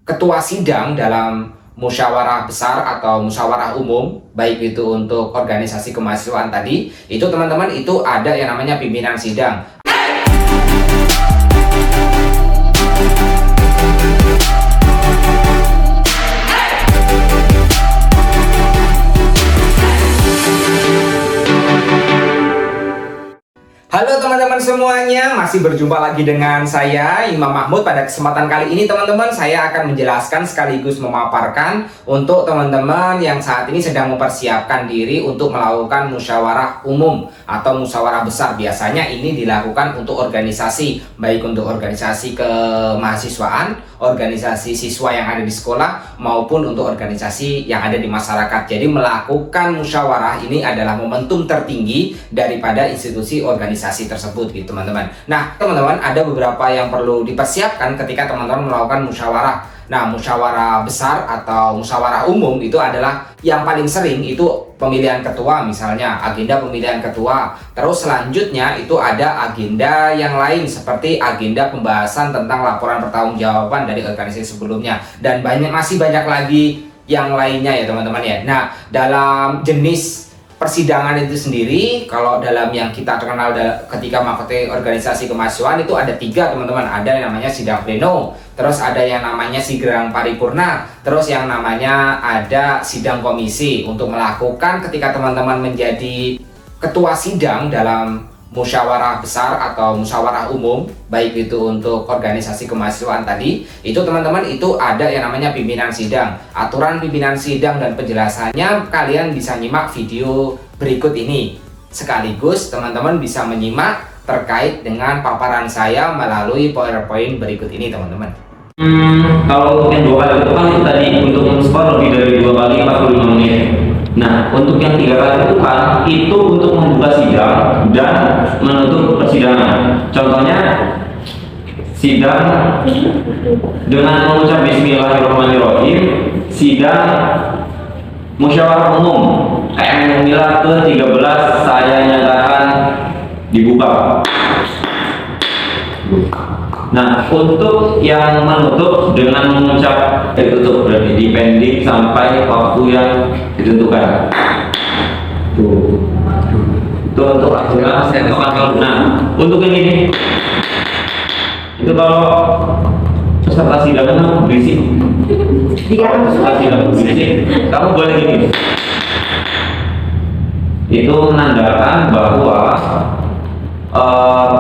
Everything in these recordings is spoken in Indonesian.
ketua sidang dalam musyawarah besar atau musyawarah umum, baik itu untuk organisasi kemahasiswaan tadi, itu teman-teman itu ada yang namanya pimpinan sidang. Halo teman-teman semuanya, masih berjumpa lagi dengan saya Imam Mahmud. Pada kesempatan kali ini teman-teman, saya akan menjelaskan sekaligus memaparkan untuk teman-teman yang saat ini sedang mempersiapkan diri untuk melakukan musyawarah umum atau musyawarah besar. Biasanya ini dilakukan untuk organisasi, baik untuk organisasi kemahasiswaan, organisasi siswa yang ada di sekolah, maupun untuk organisasi yang ada di masyarakat. Jadi melakukan musyawarah ini adalah momentum tertinggi daripada institusi organisasi tersebut gitu teman-teman. Nah teman-teman, ada beberapa yang perlu dipersiapkan ketika teman-teman melakukan musyawarah. Nah musyawarah besar atau musyawarah umum itu adalah yang paling sering itu pemilihan ketua, misalnya agenda pemilihan ketua. Terus selanjutnya itu ada agenda yang lain seperti agenda pembahasan tentang laporan pertanggungjawaban dari organisasi sebelumnya, dan masih banyak lagi yang lainnya ya teman-teman ya. Nah dalam jenis persidangan itu sendiri, kalau dalam yang kita kenal ketika mengikuti organisasi kemahasiswaan itu ada 3 teman-teman. Ada yang namanya sidang pleno, terus ada yang namanya sidang paripurna, terus yang namanya ada sidang komisi. Untuk melakukan ketika teman-teman menjadi ketua sidang dalam musyawarah besar atau musyawarah umum, baik itu untuk organisasi kemahasiswaan tadi, itu teman-teman itu ada yang namanya pimpinan sidang. Aturan pimpinan sidang dan penjelasannya kalian bisa nyimak video berikut ini. Sekaligus teman-teman bisa menyimak terkait dengan paparan saya melalui PowerPoint berikut ini teman-teman. Kalau untuk yang 2 kali itu kan tadi untuk men-skor lebih dari 2 kali 45 menit. Nah, untuk yang 3 kali itu kan itu untuk membuka sidang dan menutup persidangan. Contohnya sidang dengan mengucap Bismillahirrahmanirrahim, sidang musyawarah umum KM Mila ke-13 saya nyatakan dibuka. Nah, untuk yang menutup dengan mengucap ditutup, berarti dipending sampai waktu yang ditentukan. Tuh. Itu untuk aturan. Nah, untuk yang ini, itu kalau peserta sidangnya berisik. Peserta sidang berisik, kamu boleh gini. Itu menandakan bahwa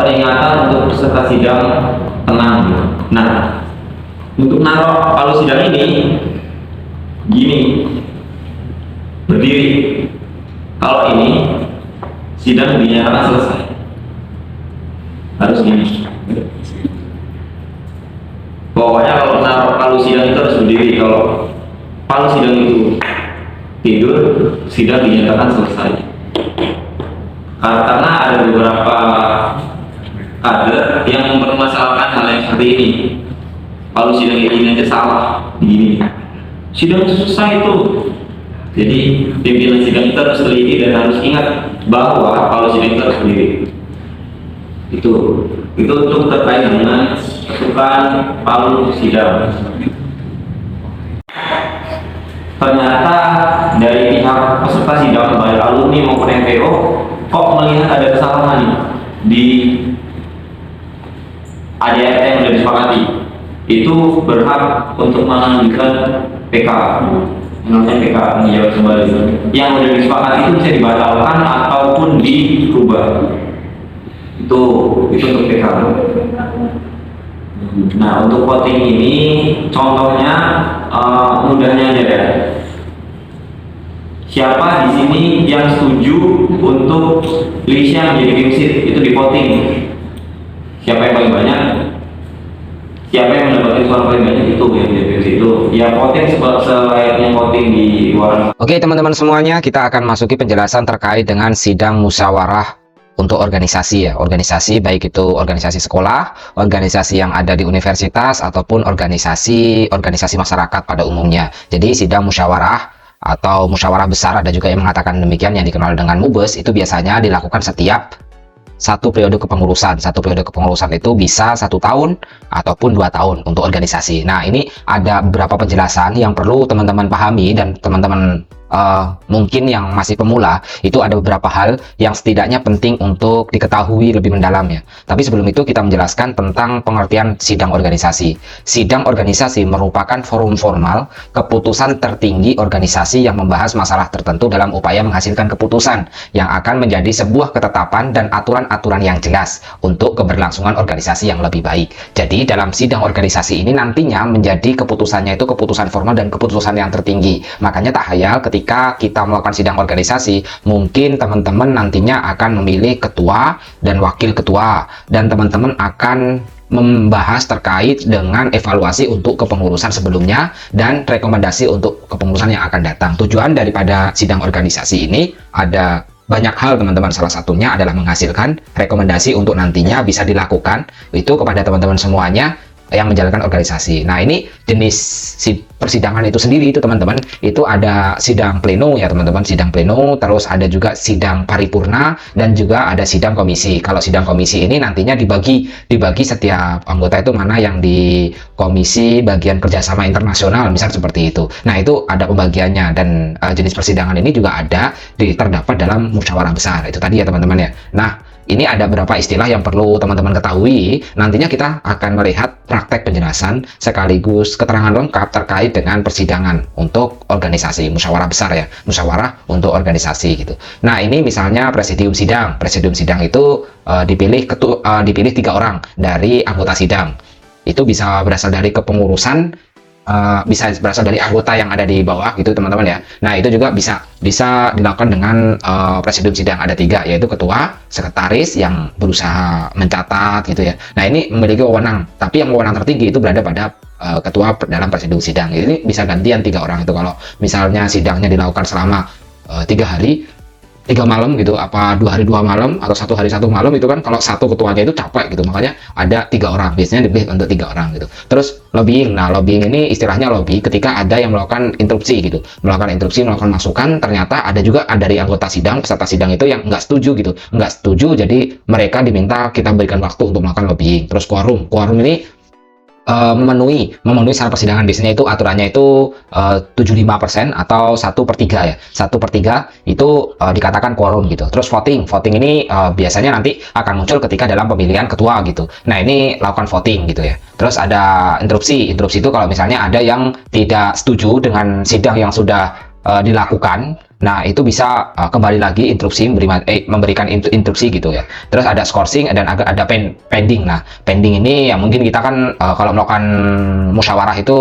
peringatan untuk peserta sidang tenang. Nah, untuk naruh palu sidang ini gini, berdiri. Kalau ini sidang dinyatakan selesai, harus gini. Pokoknya kalau naruh palu sidang itu harus berdiri. Kalau palu sidang itu tidur, sidang dinyatakan selesai. Karena ada beberapa kader yang mempermasalahkan hal yang seperti ini. Kalau sidang ini aja salah, begini. Sidang itu selesai itu. Jadi pimpinan sidang itu harus teliti dan harus ingat bahwa kalau sidang itu harus berdiri. Itu untuk terkait dengan ketukan palu sidang. Ternyata dari pihak peserta sidang, baik alumni maupun MPO, kok melihat ada kesalahan nih di ADRT yang sudah disepakati. Itu berhak untuk mengajukan PK, namanya PK menjawab kembali. Yang sudah disepakati itu bisa dibatalkan ataupun dirubah. Itu untuk PK. Nah, untuk voting ini contohnya mudahnya aja deh. Siapa di sini yang setuju untuk Lisha menjadi tim sit, itu di voting. Siapa yang paling banyak, siapa yang mendapatkan suara paling banyak, itu yang menjadi tim sit. Itu ya voting selayaknya voting di luar. Oke teman-teman semuanya, kita akan masuki penjelasan terkait dengan sidang musyawarah untuk organisasi ya. Organisasi baik itu organisasi sekolah, organisasi yang ada di universitas, ataupun organisasi masyarakat pada umumnya. Jadi sidang musyawarah atau musyawarah besar, ada juga yang mengatakan demikian, yang dikenal dengan MUBES, itu biasanya dilakukan setiap satu periode kepengurusan. Satu periode kepengurusan itu bisa 1 tahun ataupun 2 tahun untuk organisasi. Nah, ini ada beberapa penjelasan yang perlu teman-teman pahami, dan teman-teman mungkin yang masih pemula itu ada beberapa hal yang setidaknya penting untuk diketahui lebih mendalam ya. Tapi sebelum itu kita menjelaskan tentang pengertian sidang organisasi. Sidang organisasi merupakan forum formal keputusan tertinggi organisasi yang membahas masalah tertentu dalam upaya menghasilkan keputusan yang akan menjadi sebuah ketetapan dan aturan-aturan yang jelas untuk keberlangsungan organisasi yang lebih baik. Jadi dalam sidang organisasi ini nantinya menjadi keputusannya itu keputusan formal dan keputusan yang tertinggi. Makanya tak hayal ketika kita melakukan sidang organisasi, mungkin teman-teman nantinya akan memilih ketua dan wakil ketua, dan teman-teman akan membahas terkait dengan evaluasi untuk kepengurusan sebelumnya dan rekomendasi untuk kepengurusan yang akan datang. Tujuan daripada sidang organisasi ini ada banyak hal teman-teman, salah satunya adalah menghasilkan rekomendasi untuk nantinya bisa dilakukan itu kepada teman-teman semuanya yang menjalankan organisasi. Nah, ini jenis persidangan itu sendiri itu teman-teman, itu ada sidang pleno ya teman-teman, sidang pleno, terus ada juga sidang paripurna, dan juga ada sidang komisi. Kalau sidang komisi ini nantinya dibagi setiap anggota itu mana yang di komisi bagian kerjasama internasional, misal seperti itu. Nah, itu ada pembagiannya, dan jenis persidangan ini juga terdapat dalam musyawarah besar itu tadi ya teman-teman ya. Nah, ini ada beberapa istilah yang perlu teman-teman ketahui. Nantinya kita akan melihat praktek penjelasan sekaligus keterangan lengkap terkait dengan persidangan untuk organisasi, musyawarah besar ya, musyawarah untuk organisasi gitu. Nah, ini misalnya presidium sidang. Presidium sidang itu dipilih 3 orang dari anggota sidang. Itu bisa berasal dari kepengurusan, bisa berasal dari anggota yang ada di bawah gitu teman-teman ya. Nah, itu juga bisa dilakukan dengan presidium sidang, ada 3, yaitu ketua, sekretaris yang berusaha mencatat gitu ya. Nah, ini memiliki wewenang, tapi yang wewenang tertinggi itu berada pada ketua dalam presidium sidang. Ini bisa gantian 3 orang itu kalau misalnya sidangnya dilakukan selama 3 hari 3 malam gitu, apa 2 hari 2 malam atau 1 hari 1 malam, itu kan kalau satu ketuanya itu capek gitu, makanya ada 3 orang, biasanya dipilih untuk 3 orang gitu. Terus lobbying. Nah, lobbying ini istilahnya lobby ketika ada yang melakukan interupsi gitu, melakukan masukan, ternyata ada juga dari anggota sidang, peserta sidang itu yang nggak setuju gitu, nggak setuju, jadi mereka diminta kita berikan waktu untuk melakukan lobbying. Terus quorum ini memenuhi syarat persidangan, biasanya itu aturannya itu 75% atau 1/3 ya, 1/3 itu dikatakan quorum gitu. Terus voting ini biasanya nanti akan muncul ketika dalam pemilihan ketua gitu. Nah, ini lakukan voting gitu ya. Terus ada interupsi itu kalau misalnya ada yang tidak setuju dengan sidang yang sudah dilakukan, nah itu bisa kembali lagi memberikan instruksi gitu ya. Terus ada scoring dan ada pending. Nah, pending ini ya mungkin kita kan kalau melakukan musyawarah itu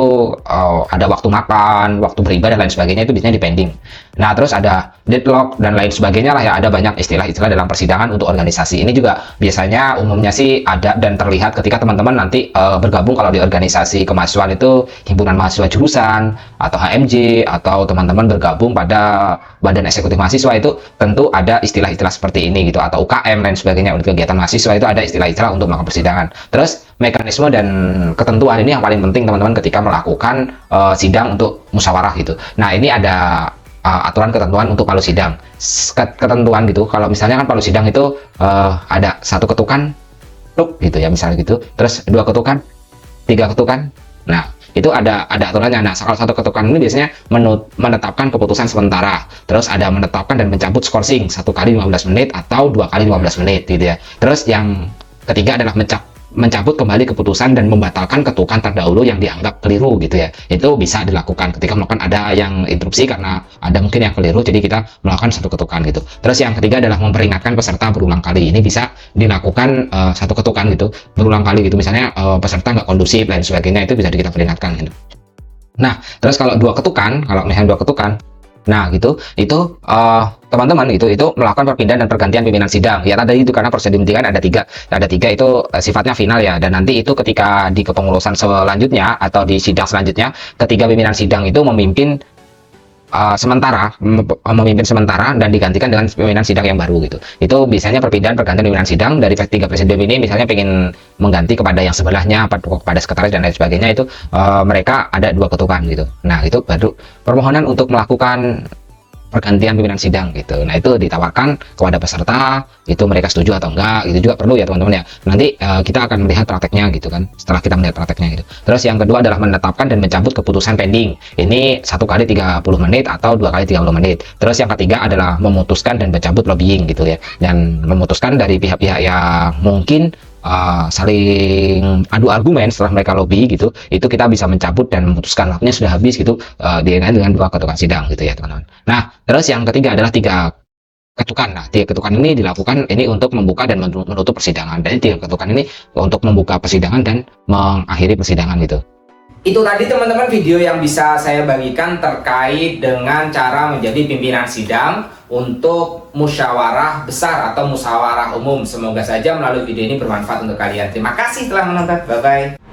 ada waktu makan, waktu beribadah dan lain sebagainya, itu biasanya di pending. Nah, terus ada deadlock dan lain sebagainya lah ya, ada banyak istilah-istilah dalam persidangan untuk organisasi. Ini juga biasanya umumnya sih ada dan terlihat ketika teman-teman nanti bergabung kalau di organisasi kemahasiswaan itu himpunan mahasiswa jurusan atau HMJ, atau teman-teman bergabung pada badan eksekutif mahasiswa, itu tentu ada istilah-istilah seperti ini gitu, atau UKM lain sebagainya, untuk kegiatan mahasiswa itu ada istilah-istilah untuk melakukan persidangan. Terus mekanisme dan ketentuan ini yang paling penting teman-teman ketika melakukan sidang untuk musyawarah gitu. Nah, ini ada aturan ketentuan untuk palu sidang. Ketentuan gitu, kalau misalnya kan palu sidang itu ada 1 ketukan gitu ya, misalnya gitu, terus 2 ketukan, 3 ketukan. Nah, itu ada aturannya. Nah, kalau 1 ketukan ini biasanya menetapkan keputusan sementara, terus ada menetapkan dan mencabut scoring 1 kali 15 menit atau 2 kali 15 menit gitu ya. Terus yang ketiga adalah mencabut kembali keputusan dan membatalkan ketukan terdahulu yang dianggap keliru gitu ya. Itu bisa dilakukan ketika melakukan ada yang interupsi karena ada mungkin yang keliru, jadi kita melakukan 1 ketukan gitu. Terus yang ketiga adalah memperingatkan peserta berulang kali. Ini bisa dilakukan 1 ketukan gitu berulang kali gitu, misalnya peserta nggak kondusif dan sebagainya, itu bisa kita peringatkan gitu. Nah, terus kalau 2 ketukan, kalau misalnya 2 ketukan, nah gitu, itu teman-teman itu melakukan perpindahan dan pergantian pimpinan sidang ya. Tadi itu karena presidium kan ada tiga itu sifatnya final ya, dan nanti itu ketika di kepengurusan selanjutnya atau di sidang selanjutnya, ketiga pimpinan sidang itu memimpin sementara dan digantikan dengan pimpinan sidang yang baru gitu. Itu biasanya perpindahan pergantian pimpinan sidang dari 3 presidium ini, misalnya pengen mengganti kepada yang sebelahnya, kepada sekretaris dan lain sebagainya, itu mereka ada 2 ketukan gitu. Nah, itu baru permohonan untuk melakukan pergantian pimpinan sidang gitu. Nah, itu ditawarkan kepada peserta, itu mereka setuju atau enggak, itu juga perlu ya teman-teman ya. Nanti kita akan melihat prakteknya gitu kan, setelah kita melihat prakteknya gitu. Terus yang kedua adalah menetapkan dan mencabut keputusan pending. Ini 1 kali 30 menit atau 2 kali 30 menit. Terus yang ketiga adalah memutuskan dan mencabut lobbying gitu ya. Dan memutuskan dari pihak-pihak yang mungkin saling adu argumen setelah mereka lobby gitu, itu kita bisa mencabut dan memutuskan waktunya sudah habis gitu, dengan 2 ketukan sidang gitu ya teman-teman. Nah, terus yang ketiga adalah 3 ketukan. Nah, 3 ketukan ini dilakukan ini untuk membuka dan menutup persidangan. Dan 3 ketukan ini untuk membuka persidangan dan mengakhiri persidangan gitu. Itu tadi teman-teman video yang bisa saya bagikan terkait dengan cara menjadi pimpinan sidang untuk musyawarah besar atau musyawarah umum. Semoga saja melalui video ini bermanfaat untuk kalian. Terima kasih telah menonton. Bye-bye.